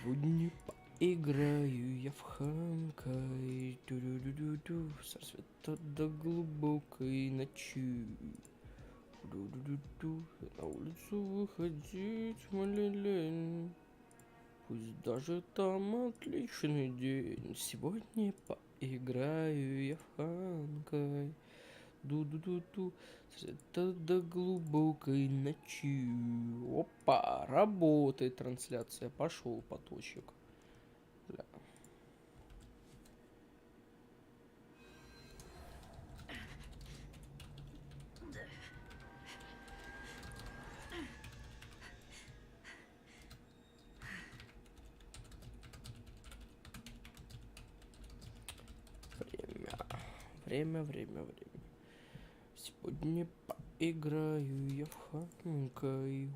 Сегодня поиграю я в Honkai. Ду-ду-ду-ду-ду. С рассвета до глубокой ночи. Ду-ду-ду-ду. На улицу выходить мне лень. Пусть даже там отличный день. Сегодня поиграю я в Honkai. Ду-ду-ду-ду. Это до глубокой ночи. Опа, работает трансляция. Пошел поточек. Бля. Время. Сегодня поиграю я в Honkai.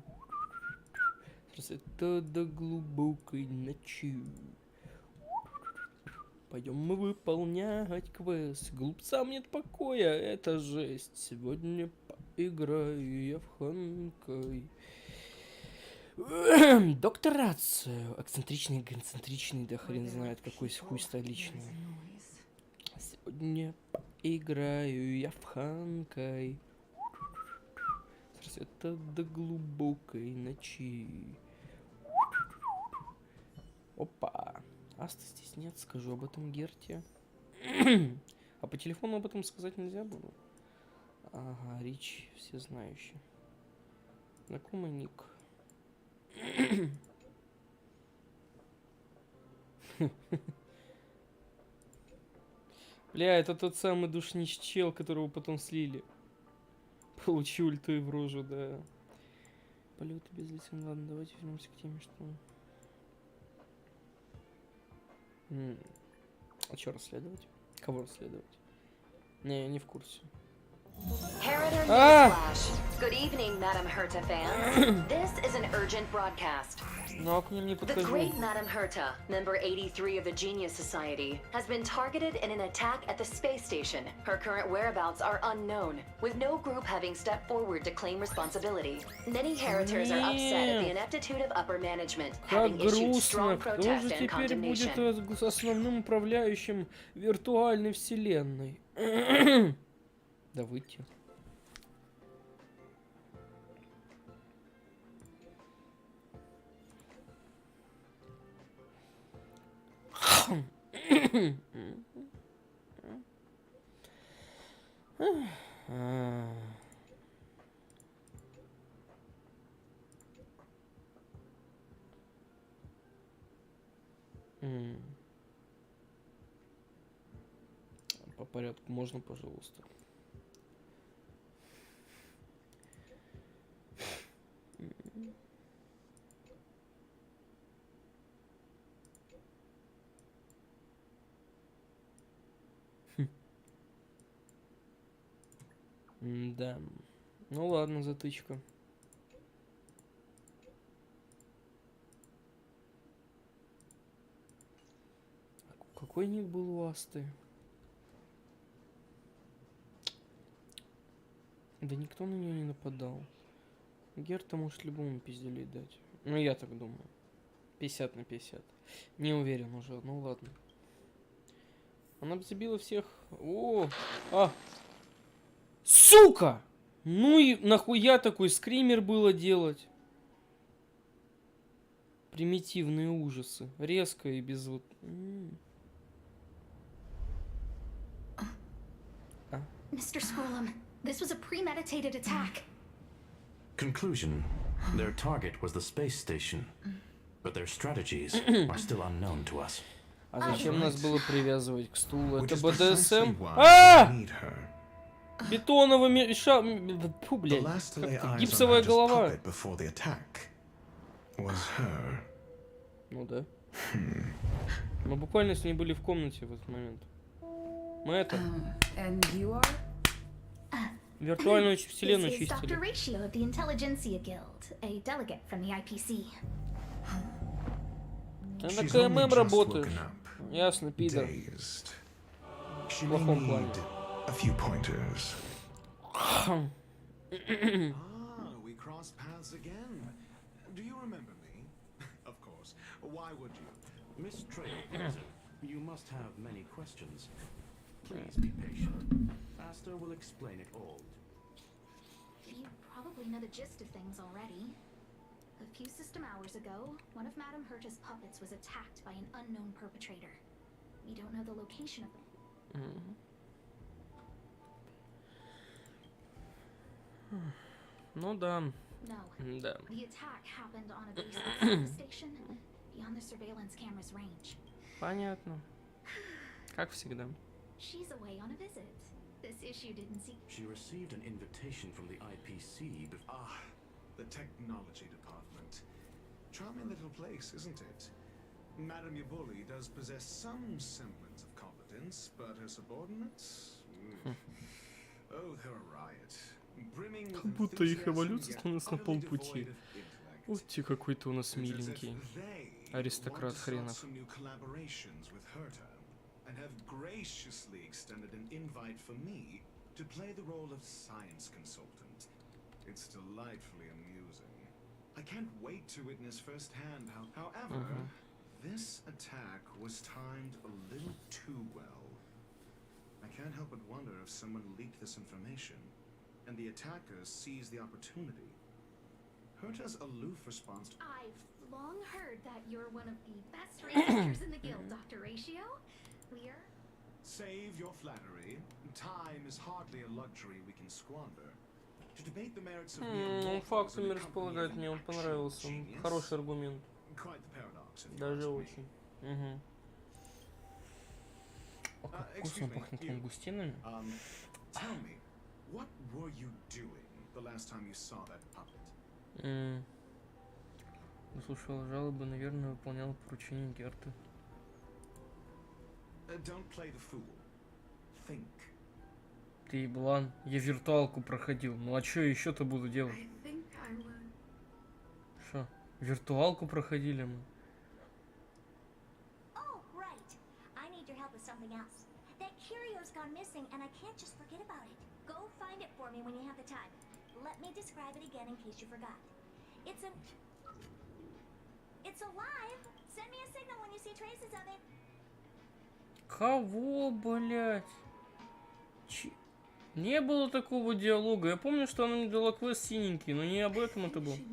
Это до глубокой ночи. Пойдем мы выполнять квест. Глупцам нет покоя, это жесть. Сегодня поиграю я в Honkai. Докторацию. Эксцентричный, да хрен знает, какой хуй столичный. Сегодня поиграю я в Honkai. Это до глубокой ночи. Опа. Аста здесь нет, скажу об этом Герте. А по телефону об этом сказать нельзя было? Ага, Рич, всезнающий. Знакомый ник. Бля, это тот самый душнич чел, которого потом слили. Получу ульту и в рожу, да. Полеты безлицен. Ладно, давайте вернемся к теме, что... А что расследовать? Кого расследовать? Не, я не в курсе. Good evening, Madam Herta fans. This is an urgent broadcast. The great Madam Herta, member 83 of the Genius Society, has been targeted in an attack at the space station. Her current whereabouts are unknown, with no group having stepped forward to claim responsibility. Many Heritors are upset at the ineptitude of upper management, having issued strong protest and condemnation. Кто же теперь будет основным управляющим виртуальной вселенной? Да выйти. По порядку можно, пожалуйста. Да. Ну ладно, затычка. Какой ник был у Асты? Да никто на нее не нападал. Герта может любому пизделей дать. Ну я так думаю. 50 на 50. Не уверен уже, ну ладно. Она бы забила всех. О! А! Сука! Ну и нахуя такой скример было делать? Примитивные ужасы. Резко и без вот... Mr. Squirrelum, this was a premeditated attack. Conclusion. Their target was the space station. But their strategies are still unknown to us. А зачем нас было привязывать к стулу? Это БДСМ? А! Бетоновый меша... Фу, блядь. Гипсовая голова. Ну да. Мы буквально с ней были в комнате в этот момент. Мы это... Виртуальную вселенную чистили. Она КММ работает. Ясно, пидор. В плохом плане. We crossed paths again. Do you remember me? Of course. Why would you? Miss Trailblazer, you must have many questions. Please be patient. Aster will explain it all. You probably know the gist of things already. A few system hours ago, one of Madame Herta's puppets was attacked by an unknown perpetrator. We don't know the location of them. Ну да. No. Да. The attack happened on a base outside the station, beyond the surveillance camera's range. Понятно. Как всегда. She's away on a visit. This issue didn't see. She received an invitation from the IPC Ah, the technology department. Charming little place, isn't it? Madame Yabuli does possess some semblance of competence, but her subordinates? Oh, they're a riot. Brimming with Как будто их enthusiasm, эволюция yet становится на utterly полпути. devoid of intellect. Вот те какой-то у нас It's as if миленький. they Аристократ want to start хренов. some new collaborations with Herta, and have graciously extended an invite for me to play the role of science consultant. It's delightfully amusing. I can't wait to witness firsthand how. However, this attack was timed a little too well. I can't help but wonder if someone leaked this information, and the attackers seized the opportunity. Herta's aloof response. I've long heard that you're one of the best researchers in the guild, Dr. Ratio. We're... Save your flattery. Time is hardly a luxury we can squander. To debate the merits of mere Ну, mortals фактами in the company располагает, of мне он an понравился. actual genius. Хороший аргумент. Quite the paradox, if you Даже ask me. очень. Угу. О, как вкусно excuse me, пахнет you. лангустинами. Tell me, what were you doing the last time you saw that puppet? Выслушивал жалобы, наверное, выполнял поручение Герты. Don't play the fool. Think. Ты еблан, я виртуалку проходил. Ну а что еще-то буду делать? Что? Виртуалку проходили мы. Oh, right. I need your help with something else. That curio's gone missing, and I can't just forget about it. Go find it for me when you have the time. Let me describe it again in case you forgot. It's alive. Send me a signal when you see traces of it. Кого, блять? Не было такого диалога. Я помню, что она мне дала квест синенький, но не об этом это было. Anyway,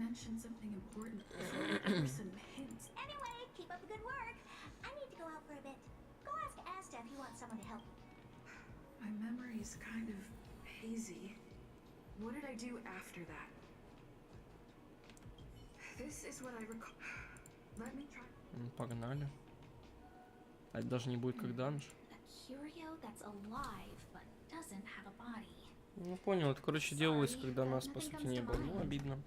keep up the good work. I need to go out for a bit. Go ask Asta if you want someone to help you. My memory is kind of hazy. What did I do after that? This is what I recall. Let me try. Погнали. А это даже не будет как данж. A curio that's alive, but doesn't have a body. Ну понял, это, короче, делалось, когда нас, по сути, не было. Ну, обидно.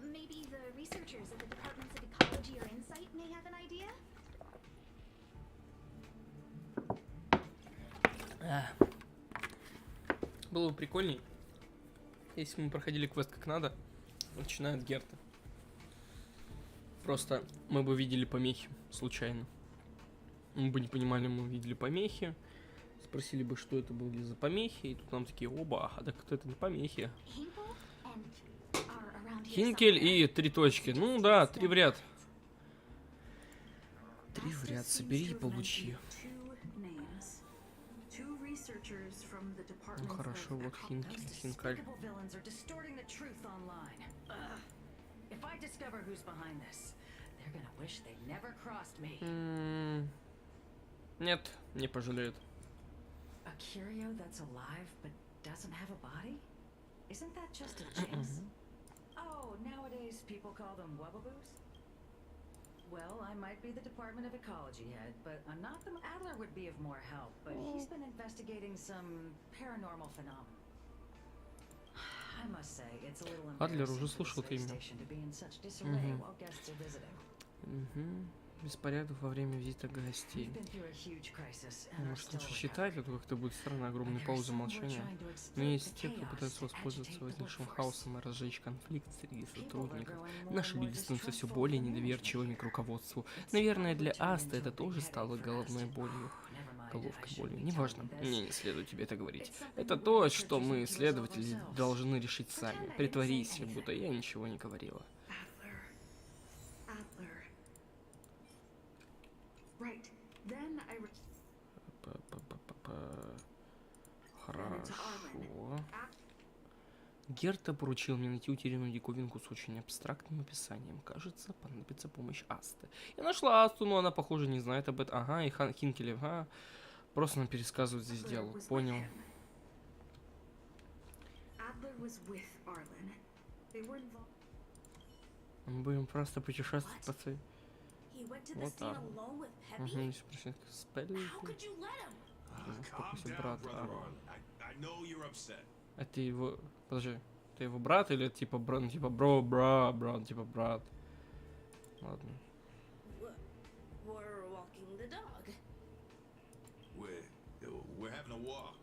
Maybe the researchers at the departments of ecology or insight may have an idea? Было бы прикольней, если мы проходили квест как надо, начиная от Герты. Просто мы бы видели помехи случайно. Мы бы не понимали, мы видели помехи. Спросили бы, что это были за помехи. И тут нам такие: оба, а так это не помехи. Хинкель и 3 точки. Ну да, 3 в ряд. 3 в ряд, собери и получи. Ну хорошо, вот Хинкель, Хинкаль. Нет, не пожалеют. A curio that's alive but doesn't have a body? Isn't that just a jinx? Oh, nowadays people call them wubbaboos? Well, I might be the Department of Ecology head, but I'm not the... Adler would be of more help, but he's been investigating some paranormal phenomena. I must say, it's a little Адлер embarrassing уже for the слушал это space имя. station to be in such disarray while guests are visiting. Беспорядок во время визита гостей. We've been through a huge crisis, and we're Может still лучше читать, а то как-то будет странно, огромная пауза молчания. Но есть те, кто пытается воспользоваться возникшим хаосом и разжечь конфликт среди сотрудников. Наши люди становятся все более недоверчивыми к руководству. Наверное, для Аста это тоже стало головной болью. Головкой болью. Неважно, мне не следует тебе это говорить. Это то, что мы, следователи, должны решить сами. Притворись, будто я ничего не говорила. Right. Then I Хорошо. Герта поручил мне найти утерянную диковинку с очень абстрактным описанием. Кажется, понадобится помощь Асты. Я нашла Асту, но она, похоже, не знает об этом. Ага, и Хинкелев, ага. Просто нам пересказывают здесь диалог. Понял. Мы будем просто путешествовать по своей... Вот так. Угу, спели. Брат. А ты его... Подожди. Ты его брат или типа брат? Ну, типа брат, типа брат. Ладно. We're having a walk.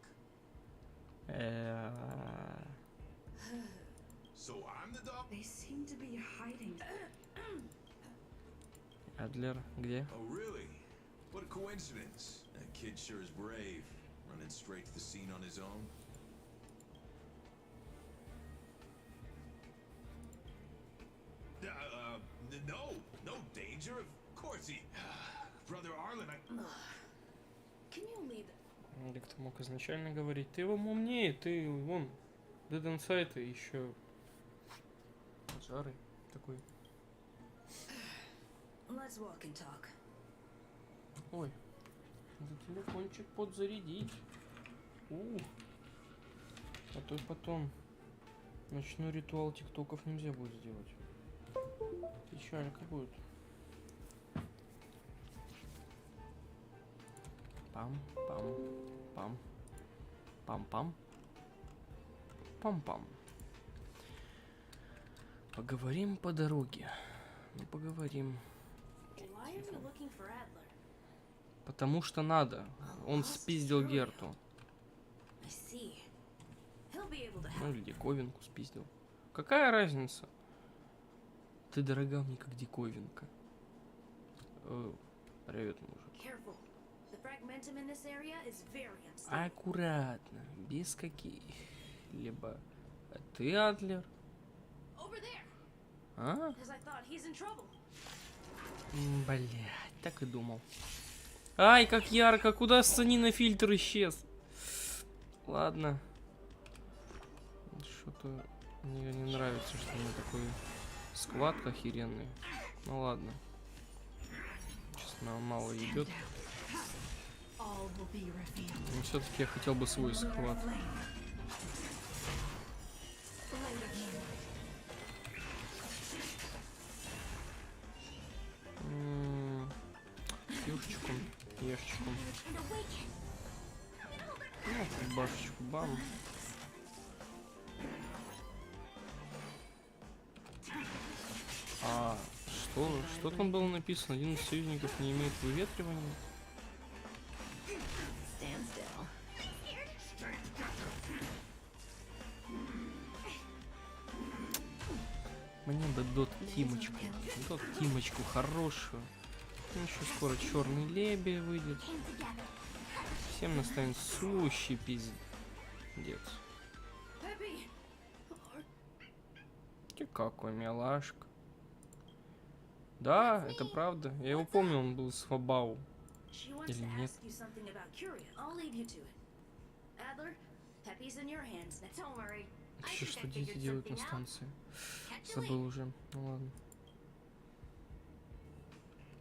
So I'm the dog? They seem to be hiding. Адлер, где? Oh, really? What a coincidence. That kid sure is brave, running straight to the scene on his own. No danger. Of course he... Brother Arlen, Can you leave? Или кто мог изначально говорить? Ты его умнее, ты вон. Dead Inside и еще... Жарый такой. Let's walk and talk. Ой. Надо телефончик подзарядить. А то потом ночной ритуал тиктоков нельзя будет сделать. Печалька будет. Пам-пам-пам. Пам-пам. Пам-пам. Поговорим по дороге. Ну, поговорим. Потому что надо. Он спиздил Герту. Ну, или диковинку спиздил. Какая разница? Ты дорога мне как диковинка. Привет, мужик. Аккуратно, без каких-либо. А ты, Адлер? А? Блять, так и думал. Ай, как ярко, куда санина фильтр исчез? Ладно. Что-то мне не нравится, что у меня такой склад охеренный. Ну ладно. Сейчас мало идет. Но все-таки я хотел бы свой склад. Ешечку. Ну, башечку, бам. А что там было написано? Один из союзников не имеет выветривания. Мне бы Тимочку хорошую. Еще скоро черный лебедь выйдет. Всем настанет сущий пиздец. Ты какой милашка. Да, это правда. Я его помню, он был с Фабау. Или нет? Еще что дети делают на станции? Забыл уже. Ну ладно.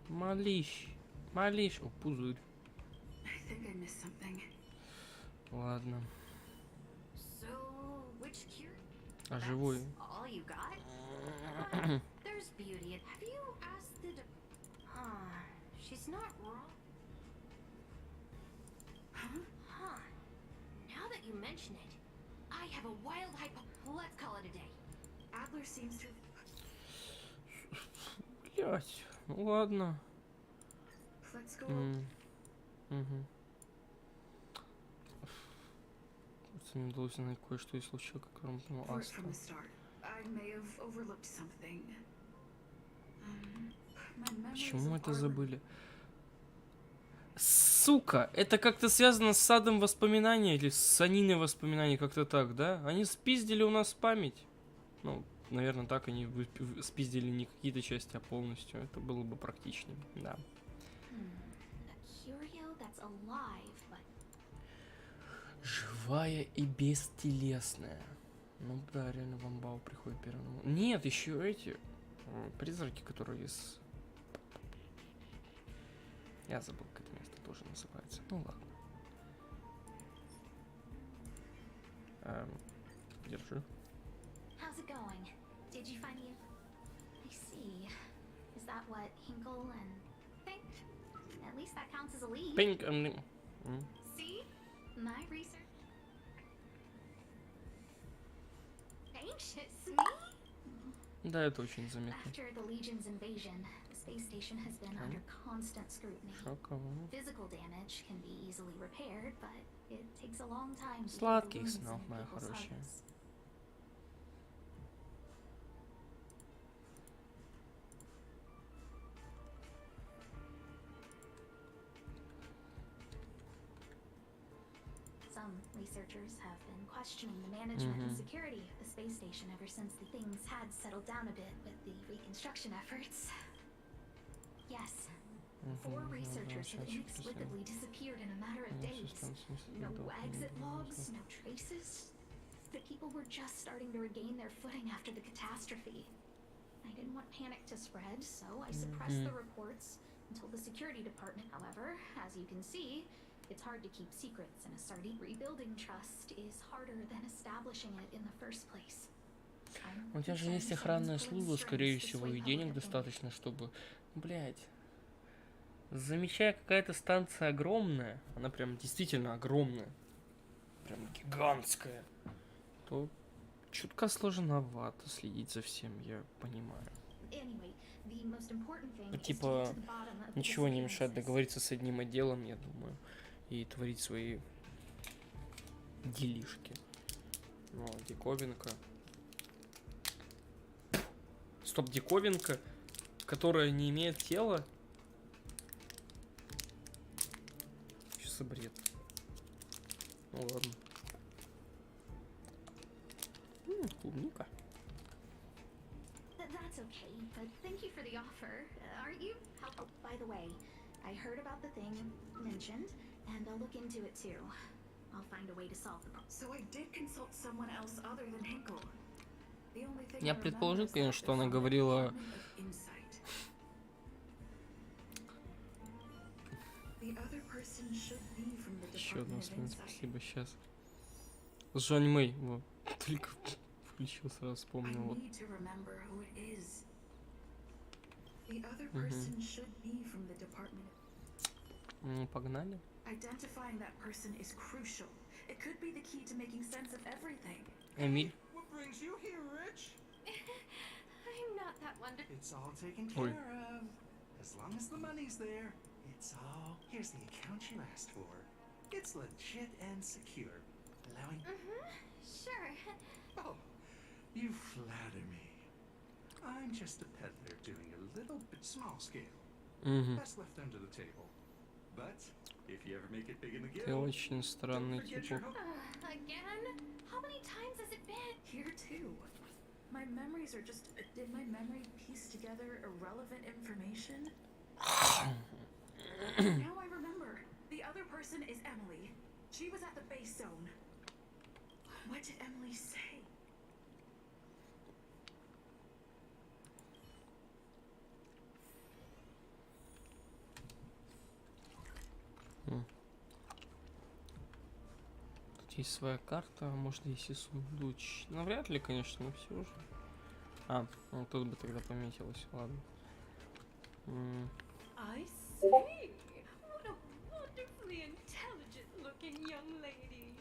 Малыш. О, пузырь. Ладно. А живой? Блять. Ну ладно. Угу. С ним удалось найти кое-что из случая, как он понял Астра. Почему мы это забыли? Сука! Это как-то связано с садом воспоминаний или с саниной воспоминаний, как-то так, да? Они спиздили у нас память. Ну, наверное, так они спиздили не какие-то части, а полностью. Это было бы практичнее, да. curio that's alive, but Живая и бестелесная. Ну да, реально вамбау приходит первым. Нет, еще эти призраки, которые из... Я забыл, как это место тоже называется. Ну ладно. Держи. how's it going? Did you find the... I see. Is that what Hinkle and Think? At least that counts as a lead. Pink. See? My research. Anxious, me? Да, это очень заметно. After the Legion's invasion, the space station has been under constant scrutiny. Шоково. Physical damage can be easily repaired, but it takes a long time to heal the Сладких wounds снов, in моя people's хорошая. hearts. Some researchers have been questioning the management and security of the space station ever since the things had settled down a bit with the reconstruction efforts. Yes, 4 researchers have inexplicably disappeared in a matter of days. No exit logs, no traces. The people were just starting to regain their footing after the catastrophe. I didn't want panic to spread, so I suppressed the reports until the security department, however, as you can see, it's hard to keep secrets in a Sardine. Rebuilding trust is harder than establishing it in the first place. У тебя же есть охранная служба, скорее всего, и денег достаточно, чтобы... Блять. Замечая, какая-то станция огромная, она прям действительно огромная, прям гигантская, то чутка сложновато следить за всем, я понимаю. Типа, ничего не мешает договориться с одним отделом, я думаю, и творить свои делишки. Ну, диковинка. Стоп, диковинка, которая не имеет тела? Что за бред? Ну ладно. Клубника. That's okay, but thank you for the offer. Aren't you? Oh, by the way, I heard about the thing mentioned, and I'll look into it too. I'll find a way to solve the problem. So I did consult someone else other than Hinkle. The only thing Я I remember предположил, is конечно, that что она the говорила... Department of Insight. The other person should be from the Еще одно Department of Insight. спасибо, сейчас. Жань Мэй, вот, только включил, сразу I вспомнил. Вот. need to remember who it is. The other person should be from the Department. Ну, погнали. Identifying that person is crucial. It could be the key to making sense of everything. Эмиль. What brings you here, Rich? I'm not that wonderful. It's all taken Oi. care of. As long as the money's there, it's all... Here's the account you asked for. It's legit and secure, allowing... Sure. Oh, you flatter me. I'm just a peddler doing a little bit small scale. Угу. Best left under the table. But if you ever make it big in the Ты guild, очень странный don't forget типок. your Again? How many times has it been? Here too. My memories are just. Did my memory piece together irrelevant information? Now I remember. The other person is Emily. She was at the base zone. What did Emily say? Тут есть своя карта, а может есть и сундуч. Ну, вряд ли, конечно, но все же. А, ну тут бы тогда пометилось, ладно. I see. What a wonderfully intelligent-looking young lady.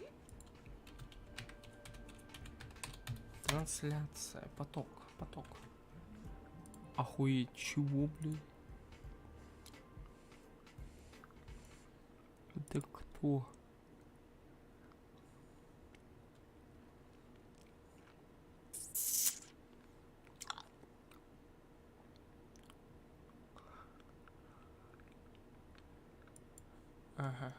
Трансляция, поток. Охуеть, чего, блин? Это кто? Ага.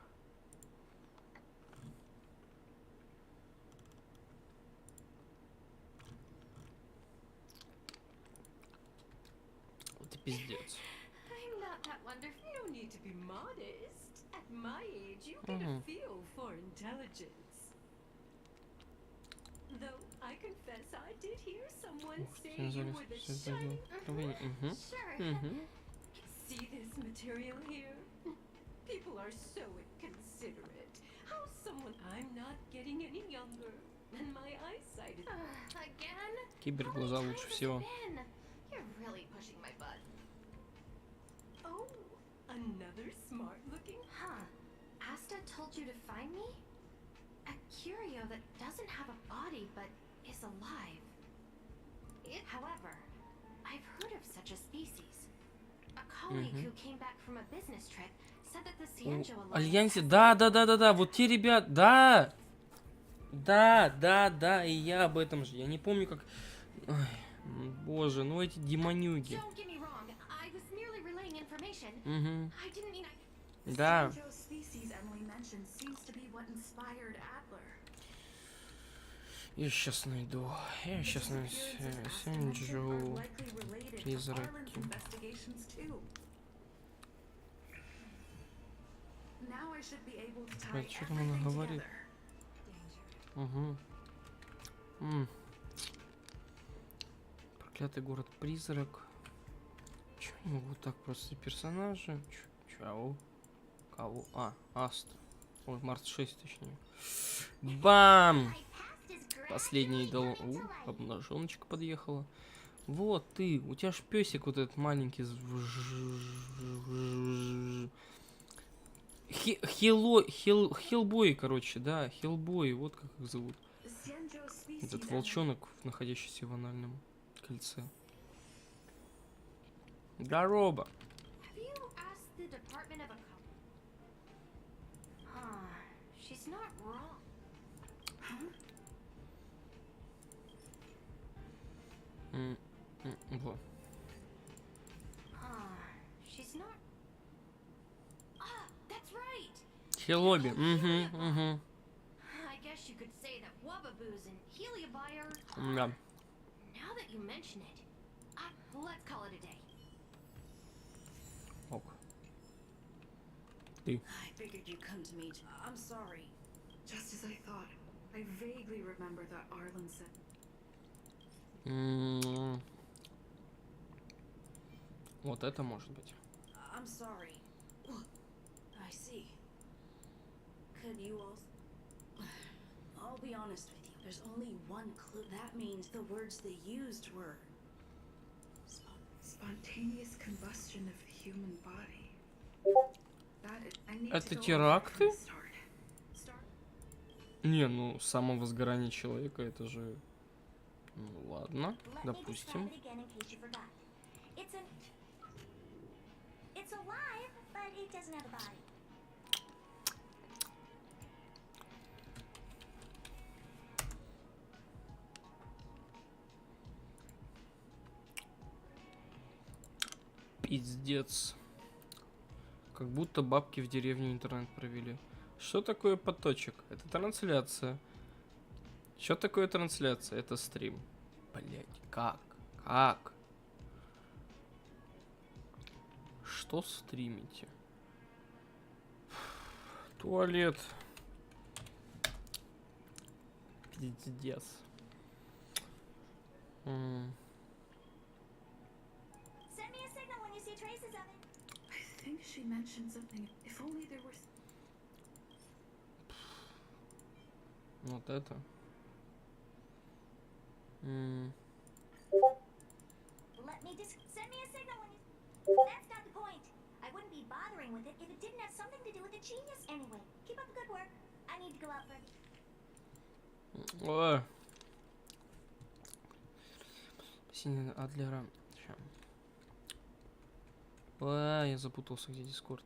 Это пиздец. I'm not that wonderful. No need to be modest. At my age, you get a feel for intelligence. Though I confess I did hear someone say you were the shining. Sure. See this material here? People are so inconsiderate. How someone I'm not getting any younger, and my eyesight is. Again? Киберглаза лучше всего. You're really pushing my butt. Oh, another smart-looking. Huh. Asta told you to find me? A curio that doesn't have a body but is alive. However, I've heard of such a species. A colleague who came back from a business trip said that the Cianjo Альянсе, да, вот те ребят, да, и я об этом же, я не помню как, ой, боже, ну эти демонюги. Don't get me wrong. I was merely relaying information. I didn't mean Да. Cianjo species Emily mentioned seems to be what inspired Adler. Я сейчас найду Сянджу призраки. Блядь, что там она говорит? Проклятый город-призрак. Чё не могу так просто персонажи? Чего? Кого? Аст. Ой, Марс 6 точнее. Бам! Последний дал. Обнаженочка подъехала. Вот ты, у тебя ж песик вот этот маленький. Хиллбой, короче, да, Хиллбой, вот как их зовут. Этот волчонок, находящийся в анальном кольце. Здорово. Во. Хиллоби. Да. Ок. Ты. I figured you'd come to me. I'm sorry. Just as I thought. I vaguely remember that Arlen said. Вот это может быть. I'm sorry. I see. Could you also? I'll be honest with you. There's only one clue. That means the words they used were spontaneous combustion of the human body. Это теракты? Не, ну самовозгорание человека, это же... Ну ладно, допустим. Пиздец. Как будто бабки в деревню интернет провели. Что такое поточек? Это трансляция. Что такое трансляция? Это стрим. Блять, как? Как? Что стримите? Туалет. Пиздец. She mentioned something. If only there was. Вот это. Let me just send me a signal when you. That's not the point. I wouldn't be bothering with it if it didn't have something to do with the genius anyway. Keep up the good work. I need to go out for. Синий Адлера. Я запутался, где Дискорд.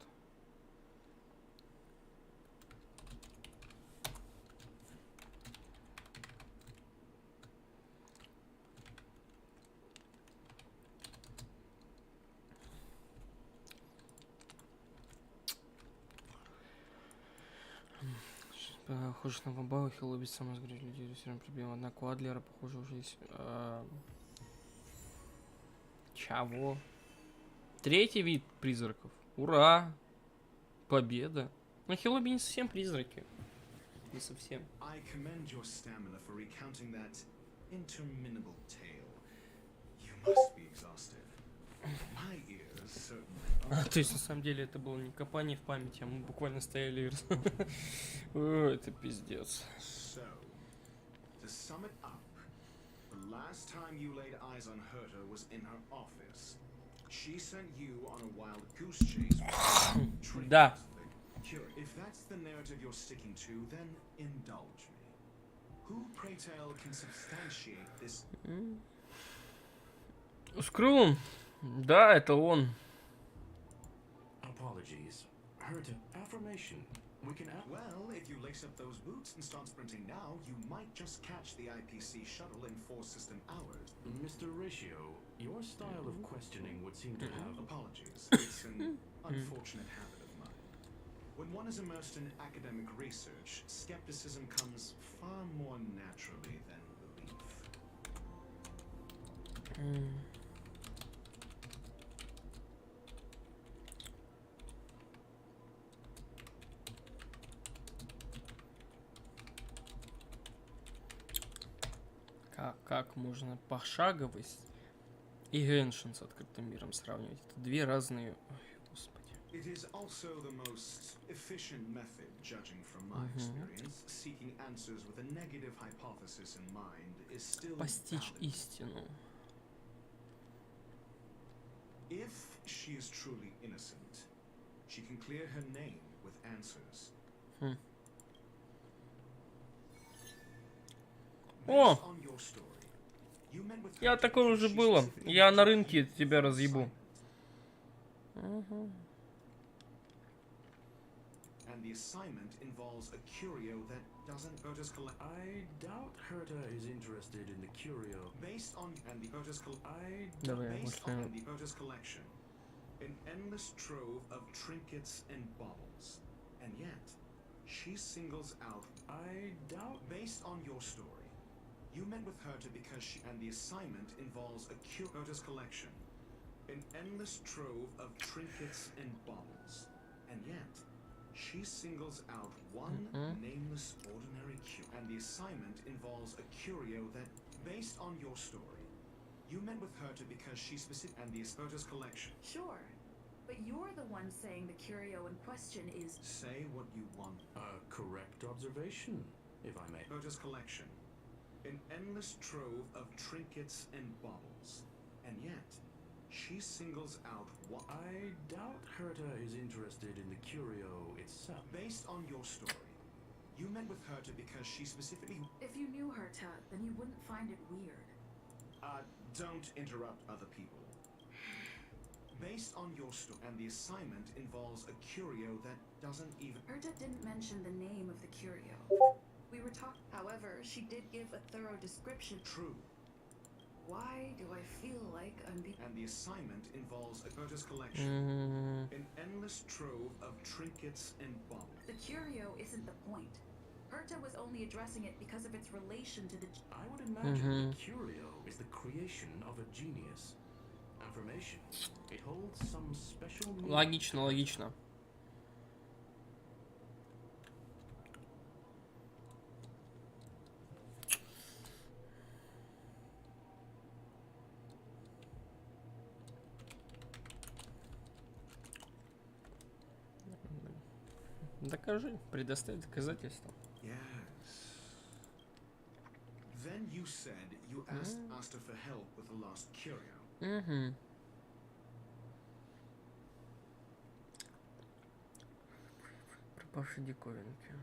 Похоже на Вабау, Хиллоби сам изгорел людей, все равно проблема. Однако у Адлера, похоже, уже есть... Чего? Третий вид призраков. Ура! Победа. Но Хилоби не совсем призраки. Не совсем. I commend your stamina for recounting that interminable tale. You must be exhausted. My ears certainly. То есть, на самом деле, это было не копание в памяти, а мы буквально стояли и... О, это пиздец. So, to sum it up, the last time you laid eyes on Herta was in her office. She sent you on a wild goose chase. Да. If that's the narrative you're sticking to, then indulge me. Who, pray tell, can substantiate this? Скрун. Да, это он. Apologies. Heard affirmation. We can. Well, if you lace up those boots and start sprinting now, you might just catch the IPC shuttle in 4 system hours. Mr. Ratio, your style of questioning would seem to have. Apologies. It's an unfortunate habit of mine. When one is immersed in academic research, skepticism comes far more naturally than belief. Как можно пошаговость и Геншин с открытым миром сравнивать? Это две разные... Ой, господи. It is also the most efficient method, judging from my experience. Seeking answers with a negative hypothesis in mind is still Постичь valid. истину. If she is truly innocent, she can clear her name with answers. О! Based on your story, you met with Я her такое because уже she было. specifically Я на mentioned рынке you тебя for разъебу. assignment. And the assignment involves a curio that doesn't Herta's collect. I doubt Herta is interested in the curio. Based on and the Herta's Давай, based может, on the Herta's collection, an endless trove of trinkets and baubles, and yet she singles out. I doubt. Based on your story, you met with Herta because she and the assignment involves a Herta's collection, an endless trove of trinkets and baubles, and yet she singles out one nameless ordinary curio. And the assignment involves a curio that, based on your story, you met with Herta because she specific and the Herta's collection. Sure, but you're the one saying the curio in question is... Say what you want. Correct observation, if I may. Herta's collection, an endless trove of trinkets and baubles, and yet she singles out what. I doubt Herta is interested in the curio itself. Based on your story, you met with Herta because she specifically. If you knew Herta, then you wouldn't find it weird. Don't interrupt other people. Based on your story, and the assignment involves a curio that doesn't even. Herta didn't mention the name of the curio. We were talking. However, she did give a thorough description. True. Why do I feel like I'm being... And the assignment involves a Herta's collection, an endless trove of trinkets and baubles. The curio isn't the point. Herta was only addressing it because of its relation to the... I would imagine the curio is the creation of a genius. Affirmation. It holds some special meaning. Логично, логично. Докажи, предоставь доказательства. Yes. Then you said you asked her for help with the lost curio. Пропавшие диковинки.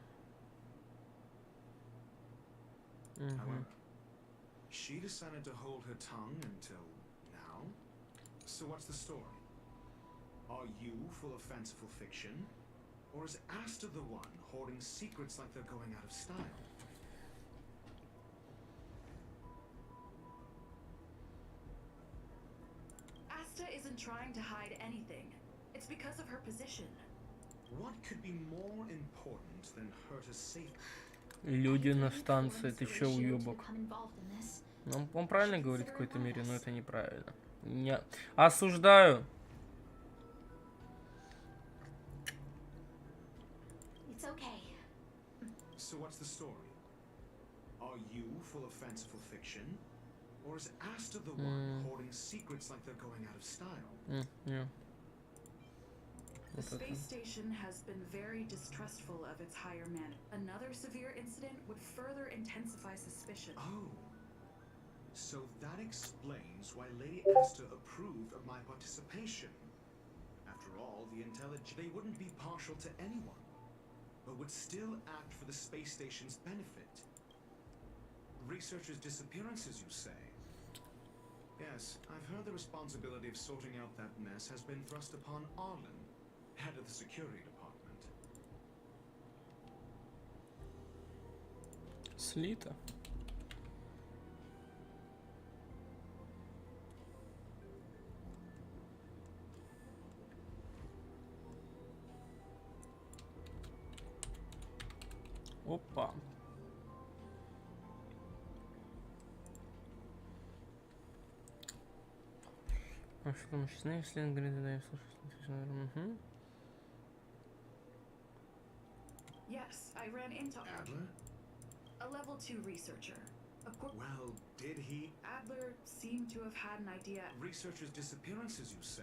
However, she decided to hold her tongue until now. So what's the story? Are you full of fanciful fiction? Or is Asta the one hoarding secrets like they're going out of style? Asta isn't trying to hide anything. It's because of her position. What could be more important than Herta's safety? Люди на станции, ты чё, уёбок? Ну, он правильно говорит в какой-то мере, но это неправильно. Я осуждаю. okay. So what's the story? Are you full of fanciful fiction? Or is Asta the one hoarding secrets like they're going out of style? Yeah. The space station has been very distrustful of its higher men. Another severe incident would further intensify suspicion. Oh. So that explains why Lady Asta approved of my participation. After all, they wouldn't be partial to anyone, but would still act for the space station's benefit. Researchers' disappearances, you say? Yes, I've heard the responsibility of sorting out that mess has been thrust upon Arlen, head of the security department. Слито. Опа. А что там еще знаешь, если говорит, да, я слушаю. Yes, I ran into Adler? a level 2 researcher. Of course, Well, did he? Adler seemed to have had an idea. Researchers' disappearances, you say?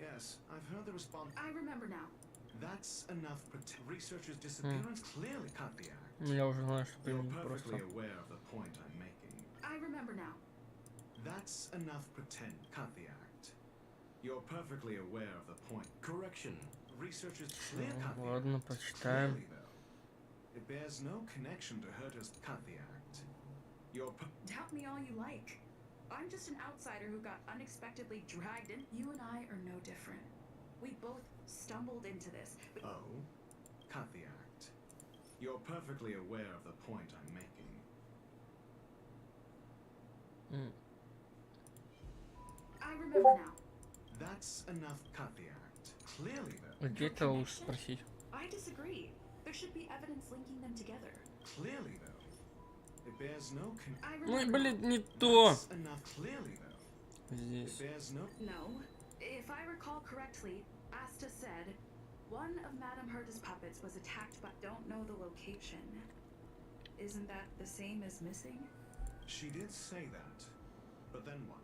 Yes, I've heard the response. I remember now. That's enough. Researchers' disappearance clearly cut the act. Я уже знаю, что ты You're не perfectly просто. aware of the point I'm making. I remember now. That's enough pretend. Cut the act. You're perfectly aware of the point. Correction. Researchers clear cut the Ладно, act. почитаем. Clearly, though, it bears no connection to Herta's cut the act. You're Doubt me all you like. I'm just an outsider who got unexpectedly dragged in. You and I are no different. We both stumbled into this. Oh, cut the act. You're perfectly aware of the point I'm making. I remember now. That's enough. Cut the act. Clearly, though. Где это лучше спросить? I disagree. There should be evidence linking them together. Clearly, though. It bears no I Ну и, remember. блин, не то. That's enough. Clearly, though. It Здесь. bears no. No. If I recall correctly, Asta said one of Madame Herta's puppets was attacked but don't know the location. Isn't that the same as missing? She did say that. But then what?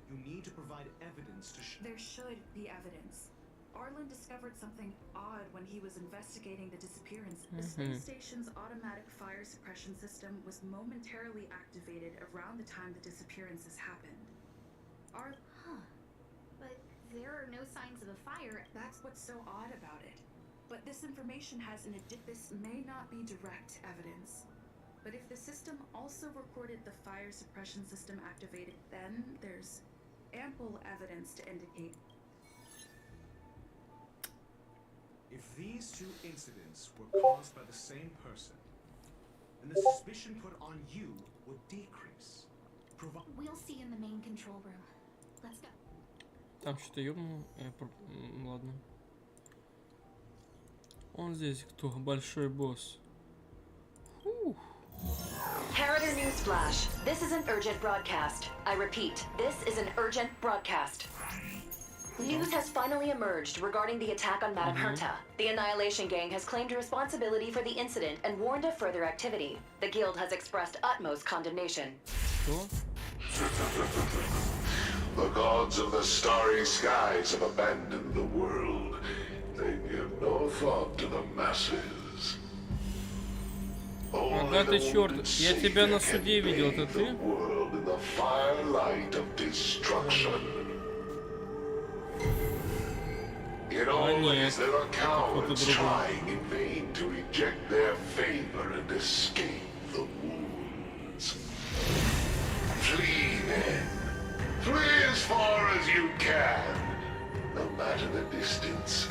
You need to provide evidence to There should be evidence. Arlen discovered something odd when he was investigating the disappearance. The space station's automatic fire suppression system was momentarily activated around the time the disappearances happened. But there are no signs of a fire. That's what's so odd about it. But this information has an this may not be direct evidence. But if the system also recorded the fire suppression system activated, then there's ample evidence to indicate. If these two incidents were caused by the same person, then the suspicion put on you would decrease. We'll see in the main control room. Let's go. Там что-то ёбнул. Ладно. Он здесь кто? Большой босс. Harrider Newsflash. This is an urgent broadcast. I repeat, this is an urgent broadcast. News has finally emerged regarding the attack on Madame Herta. The Annihilation Gang has claimed responsibility for the incident and warned of further activity. The Guild has expressed utmost condemnation. Что? The gods of the starry skies have abandoned the world. They give no thought to the masses. Ага, ты черт, я тебя на суде видел, это ты? World in the firelight of destruction. In always there are cowards trying in vain to reject their favor and escape the wounds. Flee then. Flee as far as you can. No matter the distance,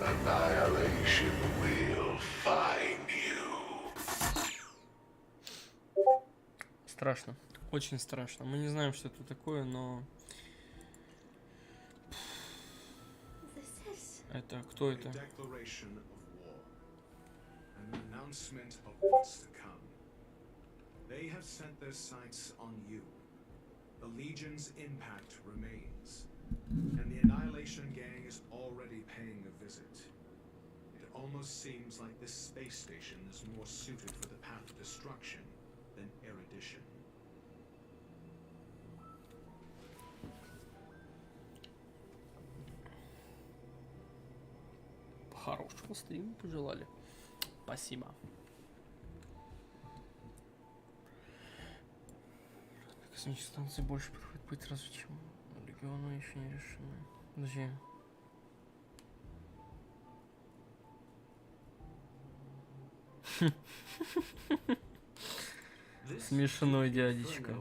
annihilation will find you. Страшно. Очень страшно. Мы не знаем, что это такое, но... Это кто это? Declaration of war. An announcement of what's to come. They have set their sights on you. The Legion's impact remains. And the Annihilation Gang is already paying a visit. It almost seems like this space station is more suited for the path of destruction than erudition. Хорошего стрима пожелали. Спасибо. Космические станции больше проходит путь разве чем региону еще не решены. Подожди. Смешной дядечка.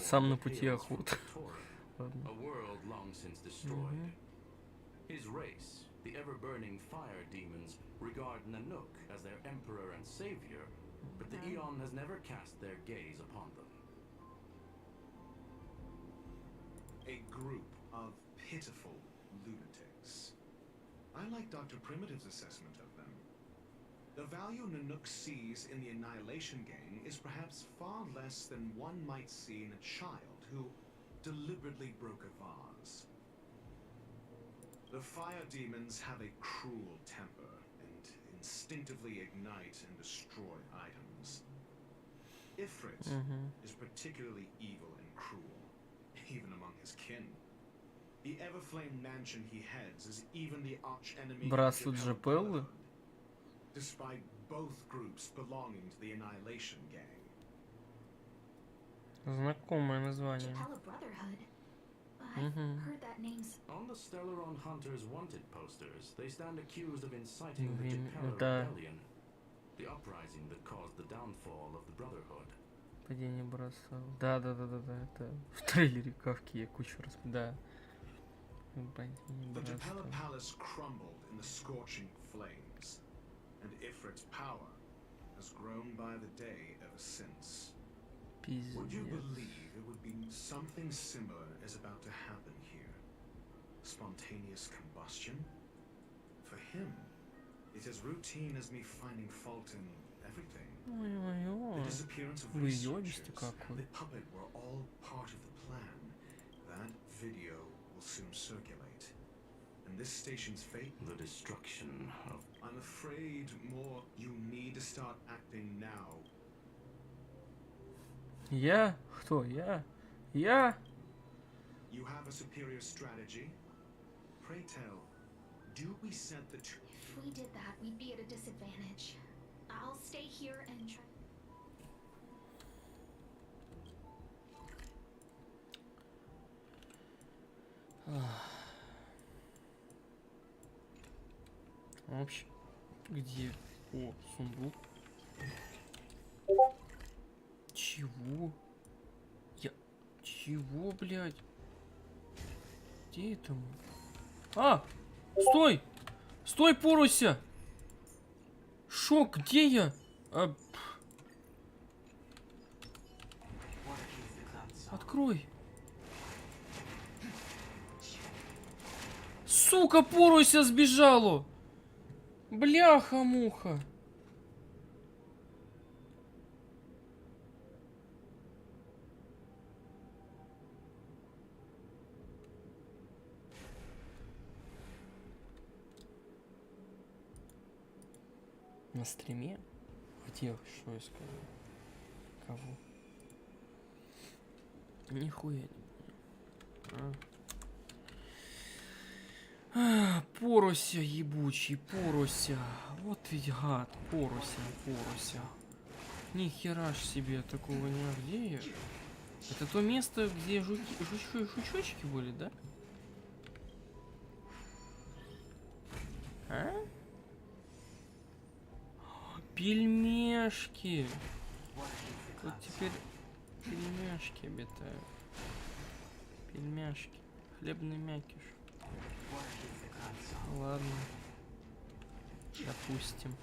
Сам на пути охоты. Ладно. His race, the ever-burning fire demons, regard Nanook as their emperor and savior, but the Eon has never cast their gaze upon them. A group of pitiful lunatics. I like Dr. Primitive's assessment of them. The value Nanook sees in the Annihilation Gang is perhaps far less than one might see in a child who deliberately broke a vase. The fire demons have a cruel temper and instinctively ignite and destroy items. Ifrit is particularly evil and cruel, even among his kin. The Everflame mansion he heads is even the arch-enemy Братство of the Джапеллы? Brotherhood, despite both groups belonging to the Annihilation Gang. Знакомое название. Japella Brotherhood. I've heard that name's... On the Stellaron Hunters wanted posters, they stand accused of inciting the Japella Да. Rebellion, the uprising that caused the downfall of the Brotherhood. Падение братства. Да. Это в трейлере Кавки я кучу раз. Да. Падение The Japella братства. Palace crumbled in the scorching flames, and Ifrit's power has grown by the day ever since. Would you Пиздец. believe it would be something similar is about to happen here? Spontaneous combustion? For him, it's as routine as me finding fault in everything. The Ой-ой-ой. disappearance of Вы researchers, ёбись-то какой. the puppet were all part of the plan. That video will soon circulate. And this station's fate? The destruction of... I'm afraid more you need to start acting now. Я? Кто? Я? Я? You have a superior strategy? Pray tell, do we set the two? If we did that, we'd be at a disadvantage. I'll stay here and try... Вообще, где? О, сундук. Чего? Чего, блядь? Где это мы? А! Стой! Стой, Поруся! Шок, где я? Открой! Сука, Поруся сбежала! Бляха-муха! На стриме? Где? Что я сказал? Кого? Нихуя не понял. Поруся ебучий, Поруся. Вот ведь гад, Поруся. Ни хера ж себе такого не... Где я? Это то место, где жучочки были, да? А? Пельмешки. Вот теперь пельмешки обитают. Пельмешки. Хлебный мякиш. Ладно. Допустим.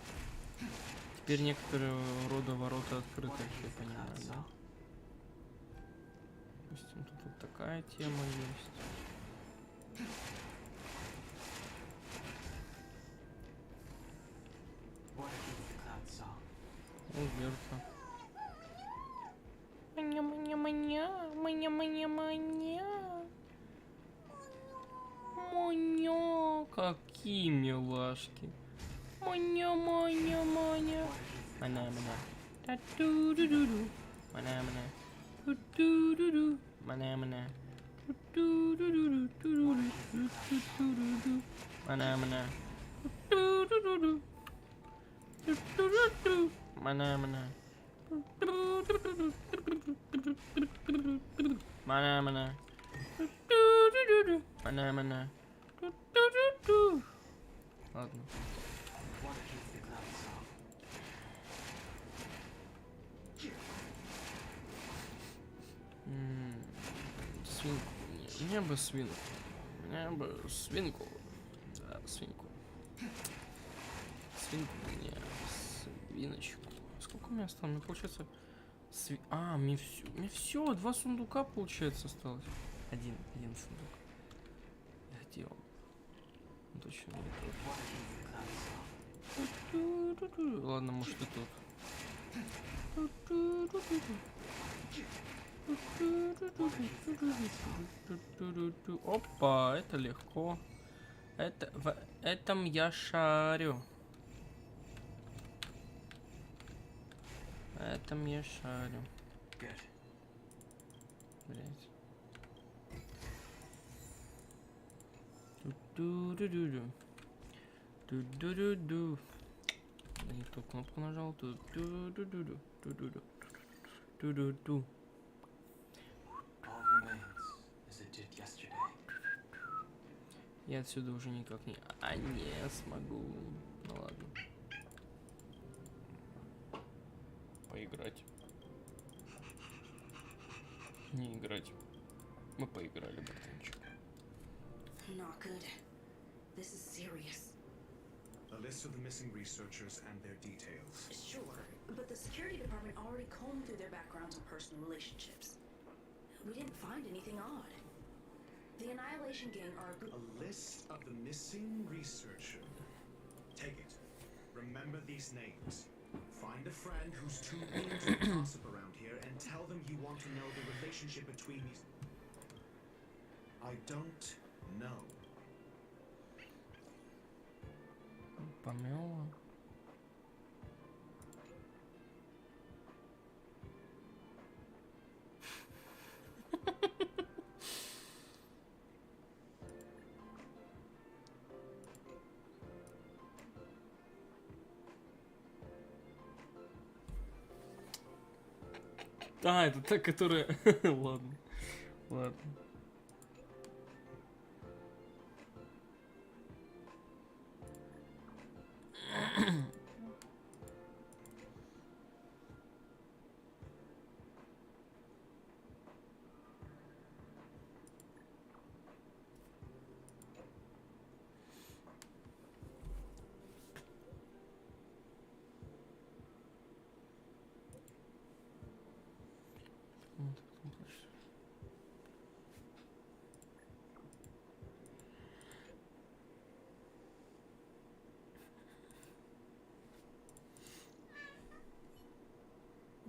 Теперь некоторые рода ворота открыты, как я понимаю, да? Допустим, тут вот такая тема есть. Уверка. Маня. Какие милашки. Моня, моня, моня. Мана, мана. Та-ду-ду-ду-ду. Мана, мана. Ду-ду-ду-ду. Мана, мана. Ду-ду-ду-ду-ду-ду-ду-ду-ду. Мана, мана. Ду-ду-ду-ду. Ду-ду-ду-ду. Мана, мана. Мана, мана. Мана, мана. Ладно. Свинку. Мне бы свинку. Мне бы свинку. Да, свинку. Свинку мне. Свиночку. Сколько у меня осталось? Мне получается... мне все. 2 сундука, получается, осталось. Один сундук. Где он? Точно не тот. Ладно, может и тот. Опа, это легко. В этом я шарю. В этом я шарю. Блять. Ту-ду-ду-ду. Ту-ду-ду-ду. Я не ту кнопку нажал. Ту-ду-ду-ду. Ту-ду-ду. Ту-ду-ду. Я отсюда уже никак не... не смогу. Ну ладно. Поиграть. Не играть. Мы поиграли, братанчик. Not good. This is serious. A list of the missing researchers and their details. Sure, but the security department already combed through their backgrounds and personal relationships. We didn't find anything odd. The Annihilation Gang are a group... A list of the missing researchers. Take it. Remember these names. Find a friend who's too mean to gossip around here and tell them you want to know the relationship between these... I don't know. Помело. Это та, которая... Ладно. Ладно.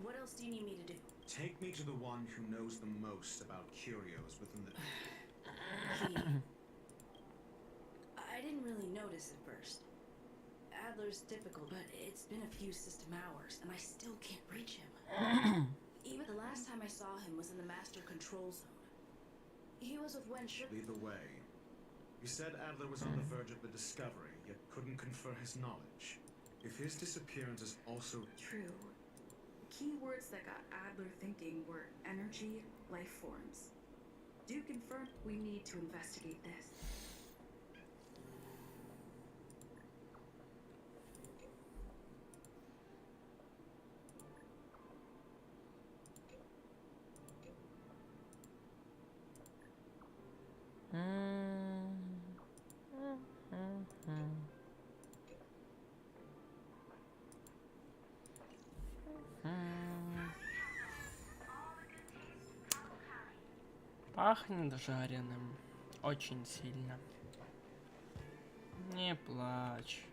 What else do you need me to do? Take me to the one who knows the most about curios within the... I didn't really notice at first. Adler's difficult, but it's been a few system hours, and I still can't reach him. Even the last time I saw him was in the master control zone. He was with Wen Shi... Lead the way. You said Adler was on the verge of the discovery, yet couldn't confer his knowledge. If his disappearance is also... True. Key words that got Adler thinking were energy, life forms. Do confirm we need to investigate this. Пахнет жареным. Очень сильно. Не плачь.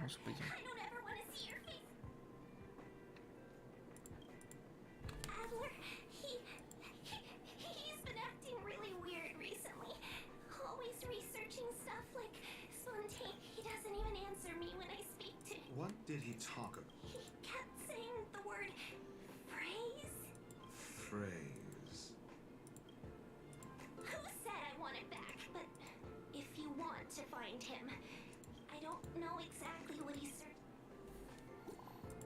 Господи. He's been acting really weird recently. Always did he talk about? He kept saying the word phrase. Phrase. Who said I want it back? But if you want to find him, I don't know exactly what he said.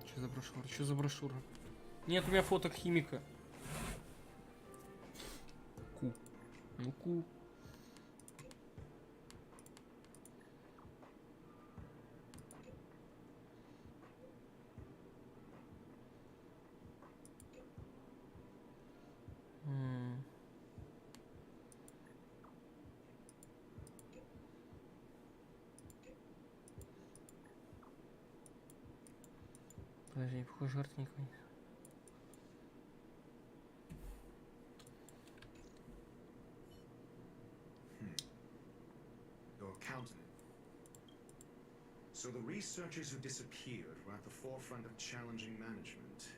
Что за брошюра? Что за брошюра? Нет у меня фоток химика. Ку. Ну ку. Подожди, похоже, жарт никакой. Your countenance. So the researchers who disappeared were at the forefront of challenging management.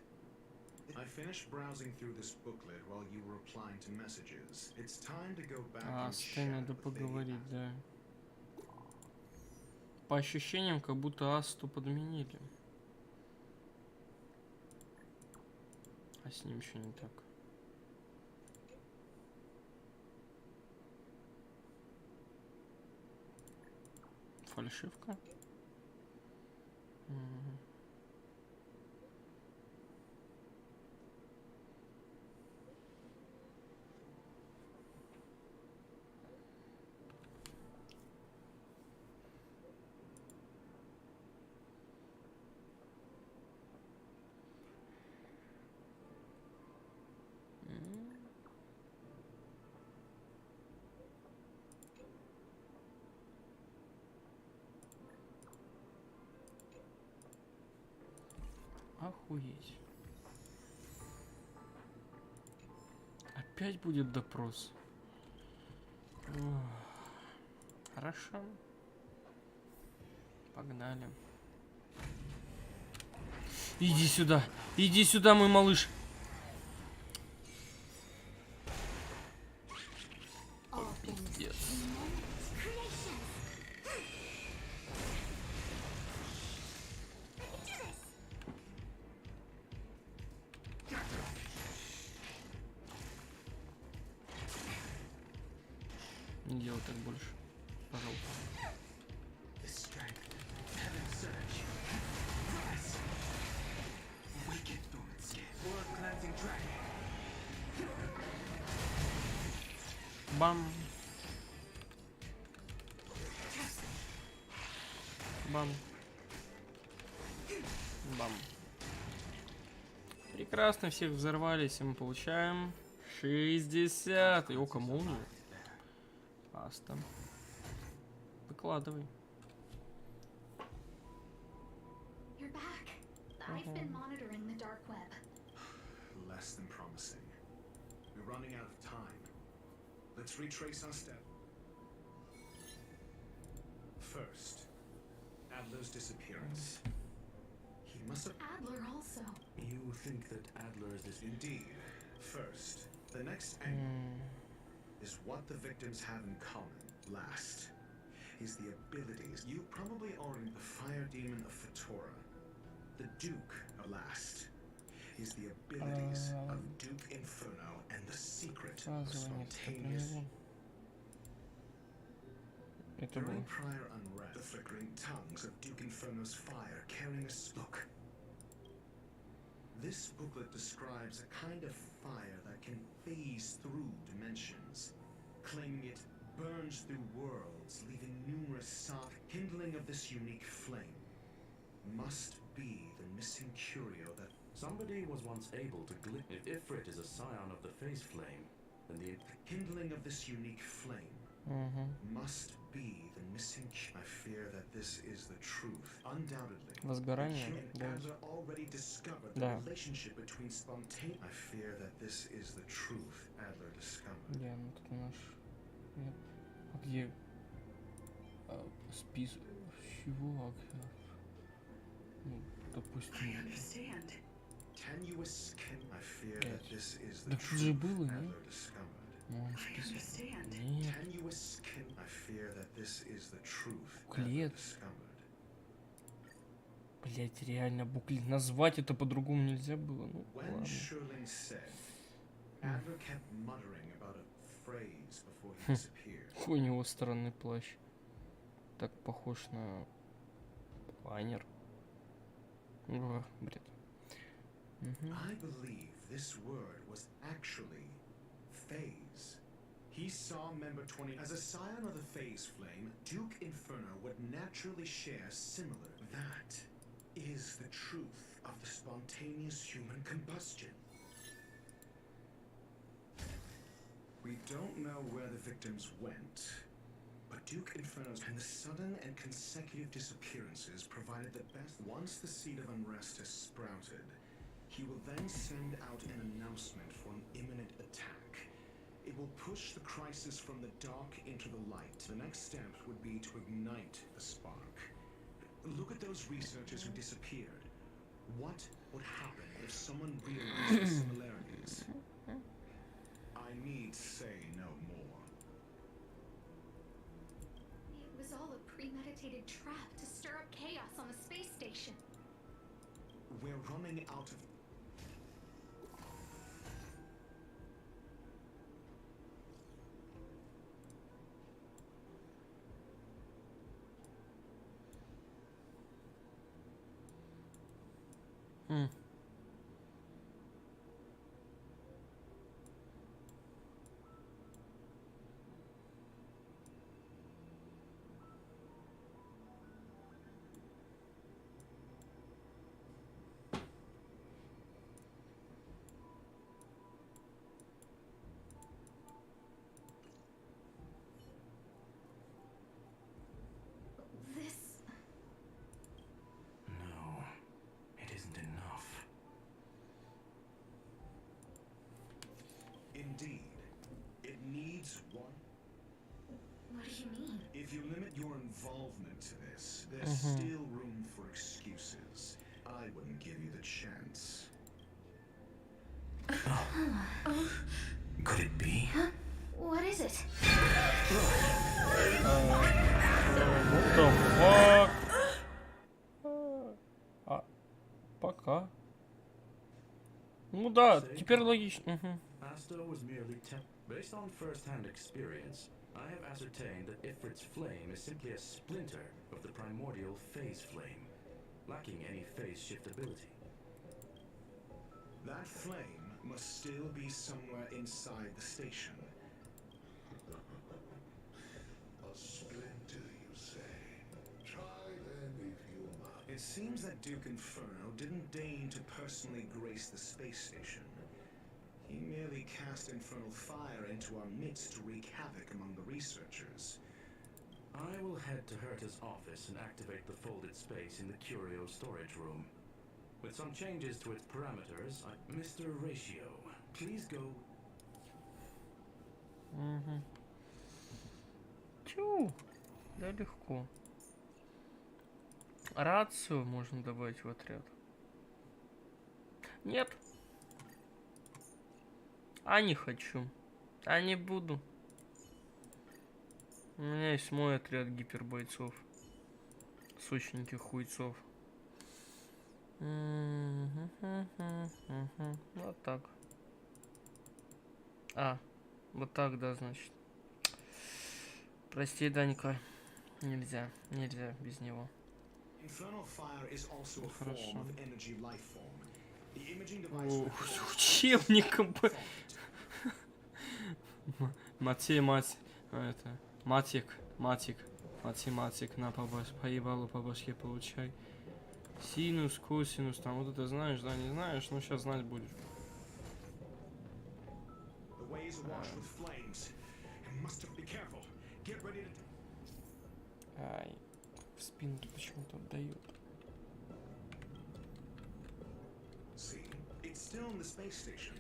I finished browsing through this booklet while you were replying to messages. It's time to go back and С chat надо with the... поговорить, да. По ощущениям, как будто Асту подменили. А с ним еще не так. Фальшивка? Охуеть. Опять будет допрос. Хорошо. Погнали. Иди сюда. Иди сюда, мой малыш. Пиздец. Не делай так больше. Пожалуйста. Бам. Бам. Бам. Прекрасно, всех взорвались, и мы получаем 60. И око молнию. Аста. Выкладывай. You're back. I've been monitoring the dark web. Less than promising. We're running out of time. Let's retrace our step. First, Adler's disappearance. He must have... Adler also. You think that Adler is this... Indeed. First, the next angle is what the victims have in common. Last is the abilities. You probably already... The fire demon of Fatora. The Duke of Last is the abilities of Duke Inferno and the secret of spontaneous... During prior unrest, the flickering tongues of Duke Inferno's fire carrying a look. This booklet describes a kind of fire that can phase through dimensions, claiming it burns through worlds, leaving numerous soft kindling of this unique flame. Must be the missing curio that... Somebody was once able to If Ifrit is a scion of the phase flame, then the kindling of this unique flame must be the missing... I fear that this is the truth. Undoubtedly. Возгорание. Adler already discovered the relationship between spontaneous... I fear that this is the truth Adler discovered. Я, ну тут наш... Нет. А где... список... Чего? Ну, допустим... Tenuous skin. I fear that this is the Да тут же truth было, Adler нет? discovered. Ну, он список... Нет. Tenuous skin. I fear that this is the truth Клет. Adler discovered. Блять, реально буклет. Назвать это по-другому нельзя было. Ну, ладно. У него странный плащ. Так похож на планер. О, бред. I believe this word was actually phase. He saw member 20 as a scion of the phase flame. Duke Inferno would naturally share similar. That is the truth of the spontaneous human combustion. We don't know where the victims went, but Duke Inferno's and the sudden and consecutive disappearances provided the best. Once the seed of unrest has sprouted, he will then send out an announcement for an imminent attack. It will push the crisis from the dark into the light. The next step would be to ignite the spark. Look at those researchers who disappeared. What would happen if someone realized the similarities? I need say no more. It was all a premeditated trap to stir up chaos on the space station. We're running out of... No, it isn't enough. Indeed, it needs one. What do you mean? If you limit your involvement to this, there's still room for excuses. I wouldn't give you the chance. Could it be? Huh? What is it? What the fuck? Пока. Ну да, теперь логично. Asto was merely based on first-hand experience. I have ascertained that Ifrit's flame is simply a splinter of the primordial phase flame, lacking any phase shiftability. That flame must still be somewhere inside the station. A splinter, you say? Try then if you must. It seems that Duke Inferno didn't deign to personally grace the space station. He merely cast infernal fire into our midst to wreak havoc among the researchers. I will head to Herta's office and activate the folded space in the curio storage room. With some changes to its parameters, Mr. Ratio, please go. Тю, да легко. Рацию можно добавить в отряд. Нет. А не хочу. А не буду. У меня есть мой отряд гипербойцов. Сочненьких хуйцов. Вот так. А, вот так, да, значит. Прости, Данька. Нельзя без него. Хорошо. Учебником. Математик. Это. Матик. Математик. На поебалу по башке получай. Синус, косинус. Там вот это знаешь, да, не знаешь? Ну сейчас знать будешь. Ай. В спину почему-то отдает. Still in the space station.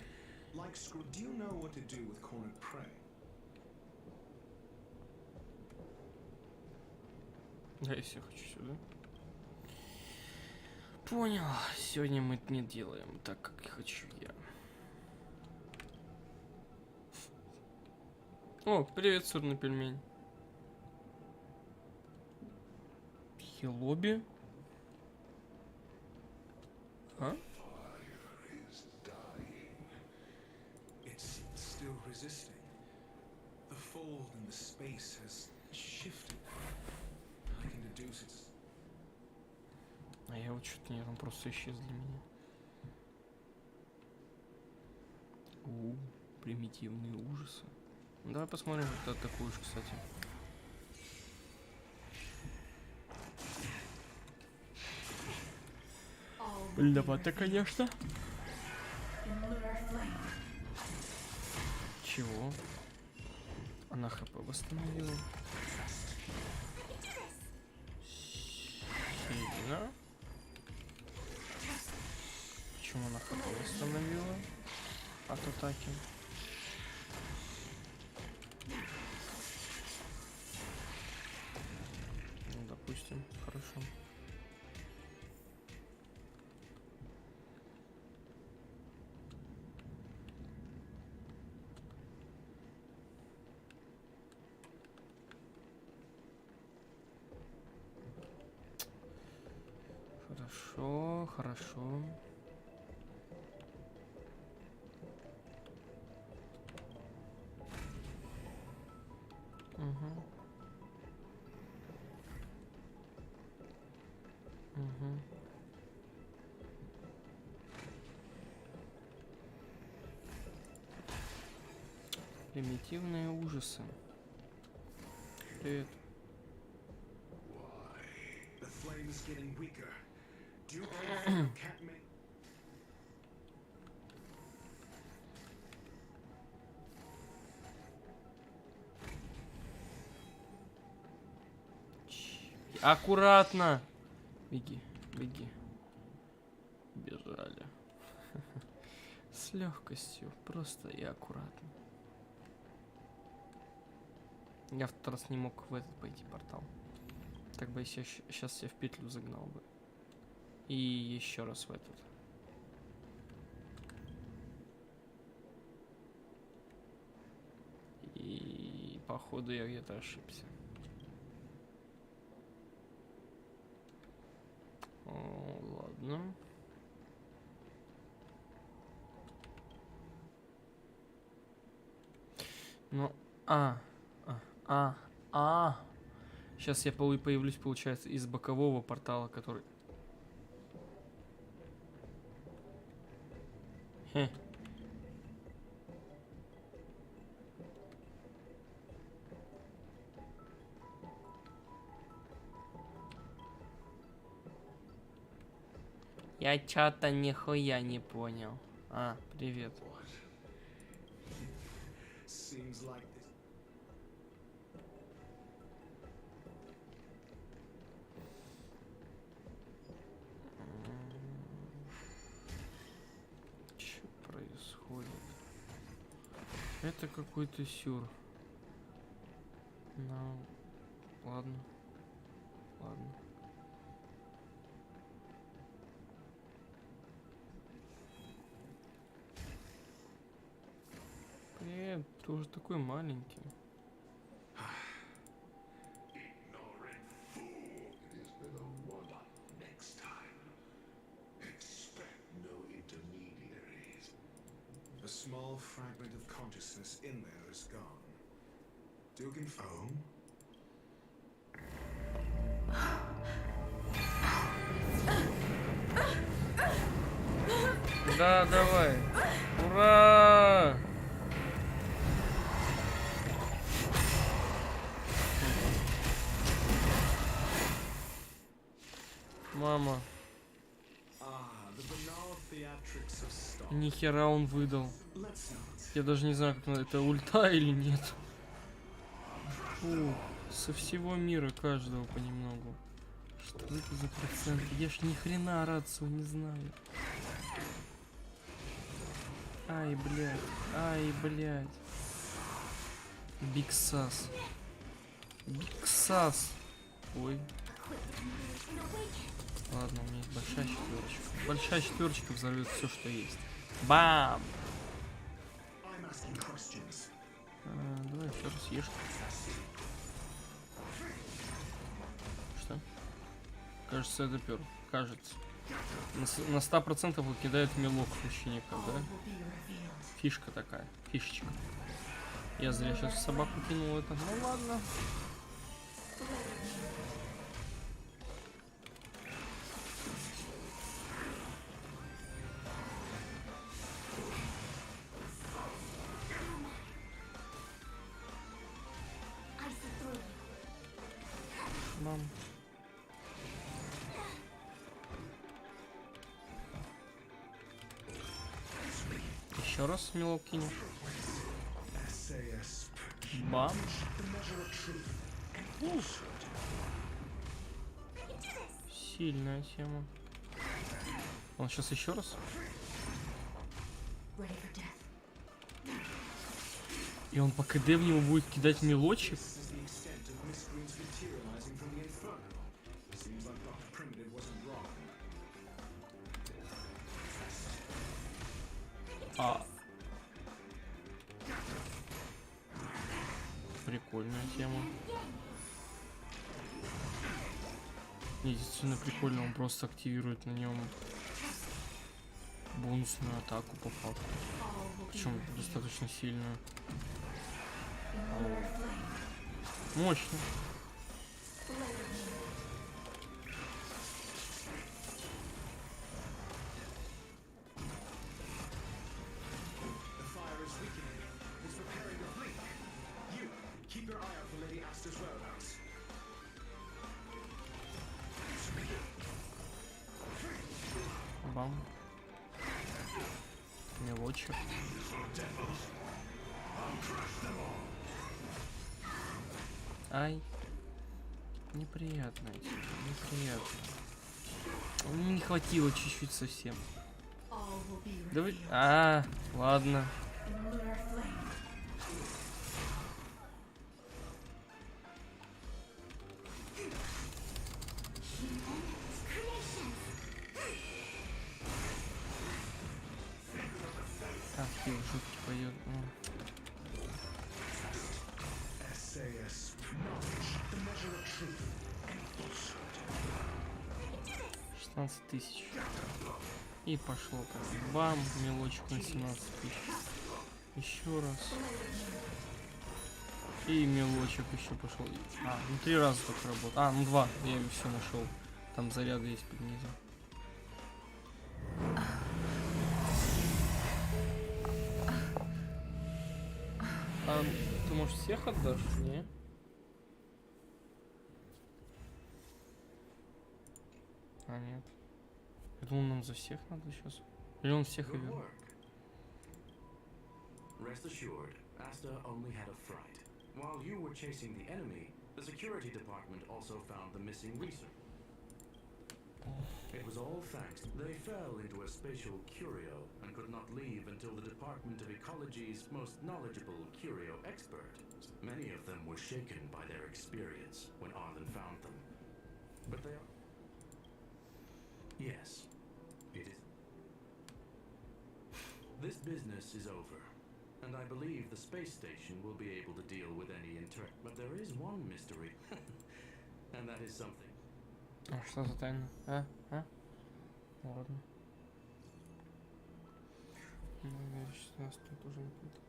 Like Screw, do you know what to do with cornered prey? Да, если я хочу сюда. Понял. Сегодня мы не делаем так, как хочу я. О, привет, сырный пельмень. Хилоби. А? It's still resisting. The fold in the space has shifted. I can deduce it's... А я вот что-то не, он просто исчез для меня. Примитивные ужасы. Ну, давай посмотрим, что ты атакуешь, кстати. Блядовато, конечно. Чего? Она хп восстановила. Сильно. Почему она хп восстановила от атаки? Ну, допустим, хорошо. Хорошо, хорошо. Угу. Угу. Примитивные ужасы. Привет. The flame is getting weaker. Do you can't make... Аккуратно. Беги, беги. Бежали. С легкостью, просто и аккуратно. Я в тот раз не мог в этот пойти портал. Так бы я сейчас себя в петлю загнал бы. И еще раз в этот. И походу я где-то ошибся. О, ладно. Ну, Сейчас я появлюсь, получается, из бокового портала, который... Хе. Я чё-то нихуя не понял. Привет. Seems like this. Что происходит? Это какой-то сюр. Ну, ладно. Ладно. Привет, ты уже такой маленький. Ignorant fool. It has been a one-up. Next time, expect no intermediaries. A small fragment of consciousness in there is gone. Do you confirm? Да, давай. Ура! Мама. The banal theatrics of stop. Нихера он выдал. Let's not. Я даже не знаю, как это ульта или нет. Фу, со всего мира каждого понемногу. Что это за процент? Я ж ни хрена рацию не знаю. Ай, блядь. Ай, блядь. Биксас. Биксас. Ой. Ладно, у меня есть большая четверочка. Большая четверочка взорвет все, что есть. Бам! Давай еще раз ешь. Что? Кажется, это пёр. Кажется. На 100% выкидает мелок ученика, да? Фишка такая, фишечка. Я зря сейчас в собаку кинул это. Ну ладно. Мам. Еще раз мелок кинешь. Бам. Сильная тема. Он сейчас еще раз. И он по КД в него будет кидать мелочек. Прикольная тема. Единственное прикольно, он просто активирует на нем бонусную атаку по факту. Причем достаточно сильную. Мощно. Бам. Мелочек. Ай. Неприятно, неприятно. Мне не хватило чуть-чуть совсем. Давай. Ладно. Шутки поет. 16 тысяч. И пошло так. Бам, мелочек на 17 тысяч. Еще раз. И мелочек еще пошел. Ну 3 раза только работал. Ну 2. Я все нашел. Там заряды есть под низом. Ты, может, всех отдашь? Не? Нет. Я думал, нам за всех надо сейчас. Или он всех и вернул? Rest assured, Asta only had a fright. While you were chasing the enemy, the security department also found the missing research. It was all thanks. They fell into a spatial curio and could not leave until the Department of Ecology's most knowledgeable curio expert. Many of them were shaken by their experience when Arlen found them. But they are... Yes, it is. This business is over, and I believe the space station will be able to deal with any But there is one mystery, and that is something. Что за тайна? Ладно. Ну, 16 тоже не будет.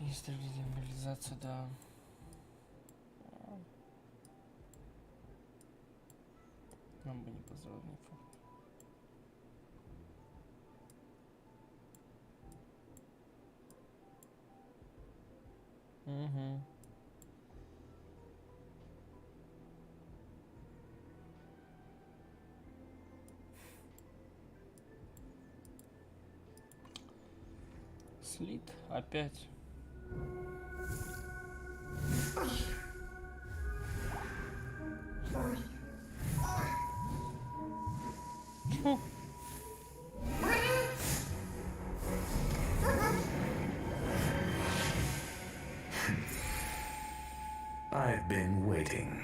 Есть демобилизация, да. Нам бы не поздравный факт. Угу. Слит опять. Чё? I've been waiting.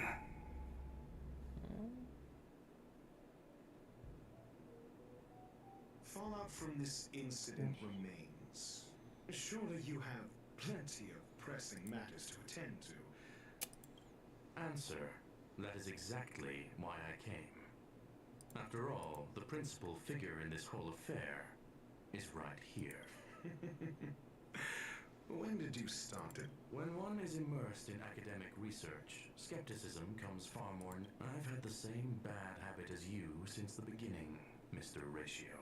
Fallout from this incident remains. Surely you have plenty of pressing matters to attend to. Answer. That is exactly why I came. After all, the principal figure in this whole affair is right here. When did you start it? When one is immersed in academic research, skepticism comes far more. I've had the same bad habit as you since the beginning, Mr. Ratio.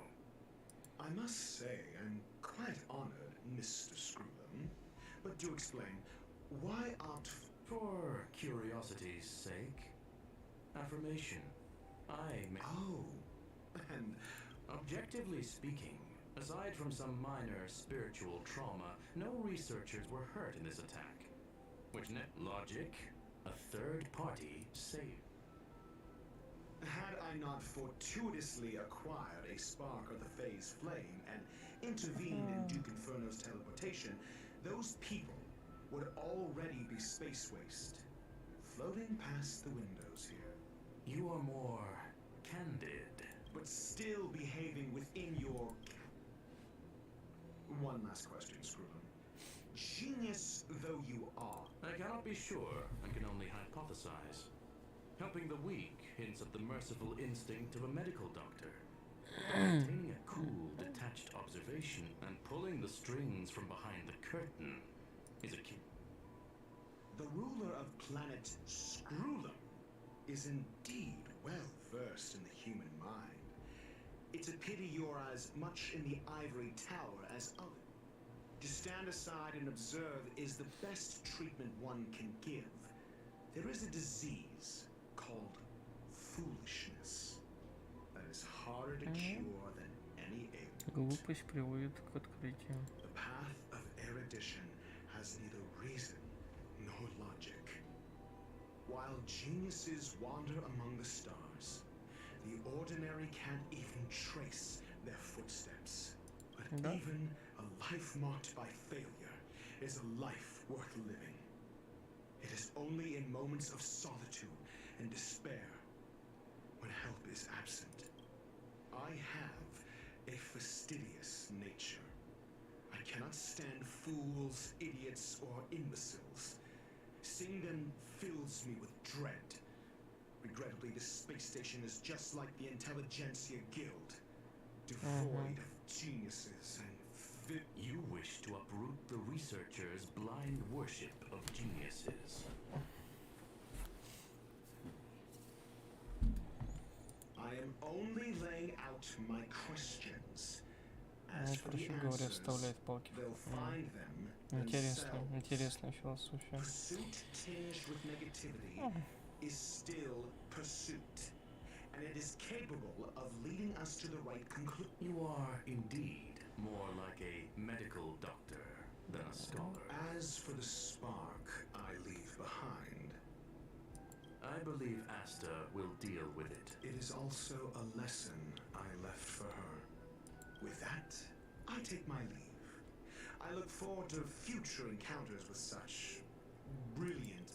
I must say, I'm quite honored, Mr. Screwlam. But do explain, why aren't... For curiosity's sake. Affirmation. Oh, and... Objectively speaking, aside from some minor spiritual trauma, no researchers were hurt in this attack. Which net logic, a third party saved. Had I not fortuitously acquired a spark of the phase flame and intervened in Duke Inferno's teleportation, those people would already be space waste, floating past the windows here. You are more candid. But still behaving within your... One last question, Screwlam. Genius though you are... I cannot be sure, I can only hypothesize. Helping the weak hints at the merciful instinct of a medical doctor. Maintaining a cool, detached observation and pulling the strings from behind the curtain is a key. The ruler of planet Screwlam is indeed well versed in the human mind. It's a pity you're as much in the ivory tower as other. To stand aside and observe is the best treatment one can give. There is a disease called foolishness that is harder to cure than any ailment. Глупость приводит к открытию. The path of erudition has neither reason nor logic. While geniuses wander among the stars, the ordinary can't even trace their footsteps. But even a life marked by failure is a life worth living. It is only in moments of solitude and despair, when help is absent. I have a fastidious nature. I cannot stand fools, idiots, or imbeciles. Seeing them fills me with dread. Regrettably, this space station is just like the Intelligentsia Guild, devoid of geniuses and You wish to uproot the researchers' blind worship of geniuses. I am only laying out my questions. As Ну, for the проще говоря, answers, вставляет палки. they'll find them Интересно, themselves. интересная философия. Pursuit tinged with negativity is still pursuit, and it is capable of leading us to the right conclusion. You are indeed more like a medical doctor than a scholar. As for the spark I leave behind, I believe Asta will deal with it. it is also a lesson I left for her. With that, I take my leave. I look forward to future encounters with such brilliant...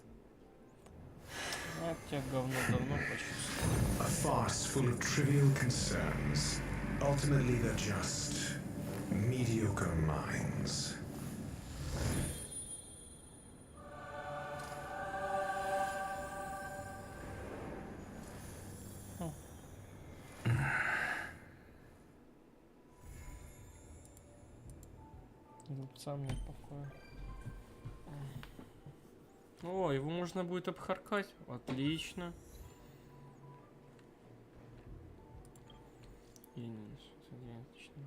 Я тебя говно давно почувствовал. A farce full of trivial concerns. Ultimately, they're just mediocre minds. Глупцам нет покоя. О, его можно будет обхаркать. Отлично. И не, отлично.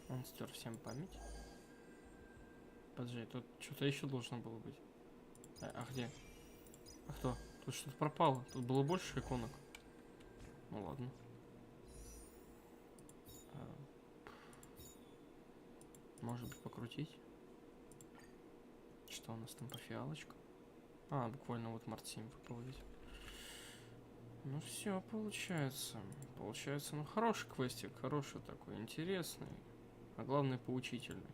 Он стер всем память. Подожди, тут что-то еще должно было быть. А где? А кто? Тут что-то пропало. Тут было больше иконок. Ну ладно. Может быть, покрутить? Что у нас там по фиалочкам? А, буквально вот Март-7 выпал ведь. Ну все, получается. Получается, ну хороший квестик, хороший такой, интересный. А главное, поучительный.